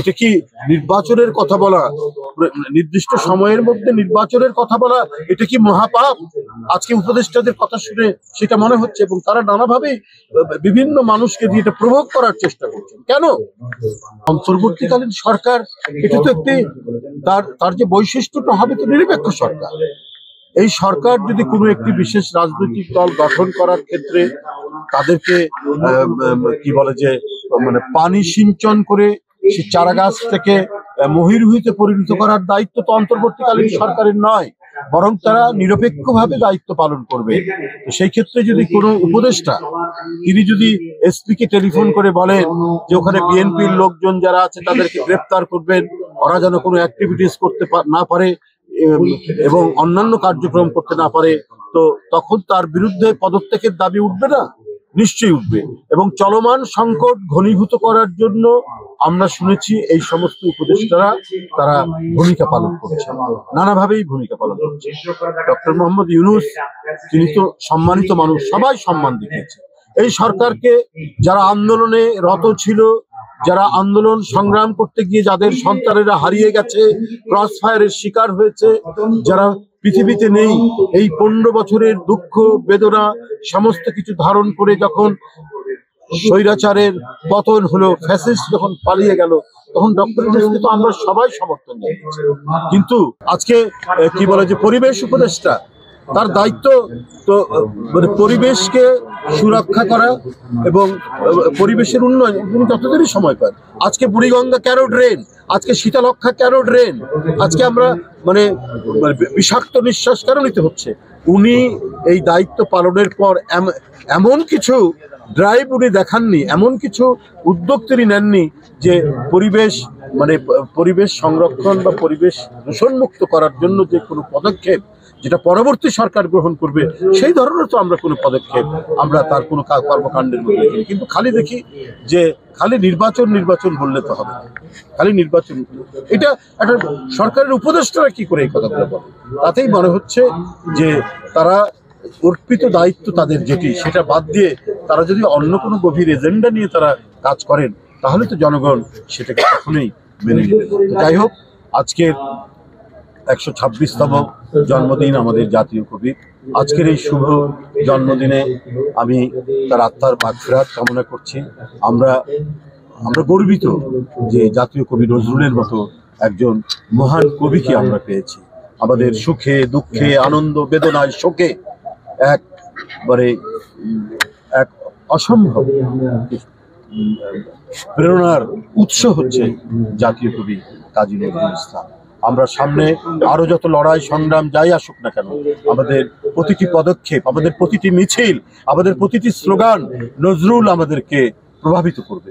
এটা কি নির্বাচনের কথা বলা, নির্দিষ্ট সময়ের মধ্যে নির্বাচনের কথা বলা, এটা কি মহাপাপ? আজকে উপদেষ্টাদের কথা শুনে সেটা মনে হচ্ছে, এবং তারা নানাভাবে বিভিন্ন মানুষকে দিয়ে এটা প্রভোগ করার চেষ্টা করছেন। কেন? অন্তর্বর্তীকালীন সরকার, এটা তো একটি তার যে বৈশিষ্ট্যটা হবে তো নিরপেক্ষ সরকার। এই সরকার যদি কোনো একটি বিশেষ রাজনৈতিক দল গঠন করার ক্ষেত্রে তাদেরকে কি বলে যে মানে পানি সিঞ্চন করে সে চারা গাছ থেকে মহিরুহিতে পরিণত করার দায়িত্ব তো অন্তর্বর্তীকালীন সরকারের নয়, বরং তারা নিরপেক্ষভাবে দায়িত্ব পালন করবে। সেই ক্ষেত্রে যদি কোনো উপদেষ্টা তিনি যদি এসপি কে টেলিফোন করে বলেন যে ওখানে বিএনপির লোকজন যারা আছে তাদেরকে গ্রেপ্তার করবেন, ওরা যেন কোনো অ্যাক্টিভিটিস করতে না পারে এবং অন্যান্য কার্যক্রম করতে না পারে, তো তখন তার বিরুদ্ধে পদত্যাগের দাবি উঠবে না? নিশ্চয়ই উঠবে। এবং চলমান সংকট ঘনীভূত করার জন্য আমরা শুনেছি এই সমস্ত উপদেষ্টারা তারা ভূমিকা পালন করছে, নানাভাবেই ভূমিকা পালন করছে। ডক্টর মোহাম্মদ ইউনূস তিনি তো সম্মানিত মানুষ, সবাই সম্মান দেখিয়েছে। এই সরকারকে যারা আন্দোলনে রত ছিল, যারা আন্দোলন সংগ্রাম করতে গিয়ে যাদের সন্তানেরা হারিয়ে গেছে, ক্রস ফায়ারের শিকার হয়েছে, যারা পৃথিবীতে নেই, এই 15 বছরের দুঃখ বেদনা সমস্ত কিছু ধারণ করে যখন স্বৈরাচারের পতন হলো, ফ্যাসিস্ট যখন পালিয়ে গেল, তখন ডক্টর ইউনূসকে তো আমরা সবাই সমর্থন জানিয়েছি। কিন্তু আজকে কি বলে যে পরিবেশ উপদেষ্টা, তার দায়িত্ব তো মানে পরিবেশকে সুরক্ষা করা এবং পরিবেশের উন্নয়ন। উনি যতদিনই সময় পান, আজকে বুড়িগঙ্গা কেন ড্রেন, আজকে শীতলক্ষা কেন ড্রেন, আজকে আমরা মানে বিষাক্ত নিঃশ্বাস কেন নিতে হচ্ছে? উনি এই দায়িত্ব পালনের পর এমন কিছু ড্রাইভ উনি দেখাননি, এমন কিছু উদ্যোগ তিনি নেননি যে পরিবেশ মানে পরিবেশ সংরক্ষণ বা পরিবেশ দূষণমুক্ত করার জন্য যে কোনো পদক্ষেপ যেটা পরবর্তী সরকার গ্রহণ করবে, সেই ধরনের তো আমরা কোনো পদক্ষেপ আমরা তার কোনো কর্মকাণ্ডের মধ্যে দেখি। কিন্তু খালি দেখি যে খালি নির্বাচন নির্বাচন বললে তো হবে না, খালি নির্বাচন। এটা একটা সরকারের উপদেষ্টারা কি করে এই কথাগুলো বলে? তাতেই মনে হচ্ছে যে তারা অর্পিত দায়িত্ব তাদের যেটি, সেটা বাদ দিয়ে তারা যদি অন্য কোনো গভীর এজেন্ডা নিয়ে তারা কাজ করেন, তাহলে তো জনগণ সেটাকে কখনোই মেনে নেবে। যাই হোক, আজকের 126তম জন্মদিন আমাদের জাতীয় কবি। আজকের এই শুভ জন্মদিনে আমি তার আত্মার মাগফিরাত কামনা করছি। আমরা গর্বিত যে জাতীয় কবি নজরুলের মতো একজন মহান কবিকে আমরা পেয়েছি। আমাদের সুখে দুঃখে আনন্দ বেদনায় শোকে একবারে এক অসম্ভব প্রেরণার উৎস হচ্ছে জাতীয় কবি কাজী নজরুল ইসলাম। আমরা সামনে আরো যত লড়াই সংগ্রাম যাই আসুক না কেন, আমাদের প্রতিটি পদক্ষেপ, আমাদের প্রতিটি মিছিল, আমাদের প্রতিটি স্লোগান নজরুল আমাদেরকে প্রভাবিত করবে।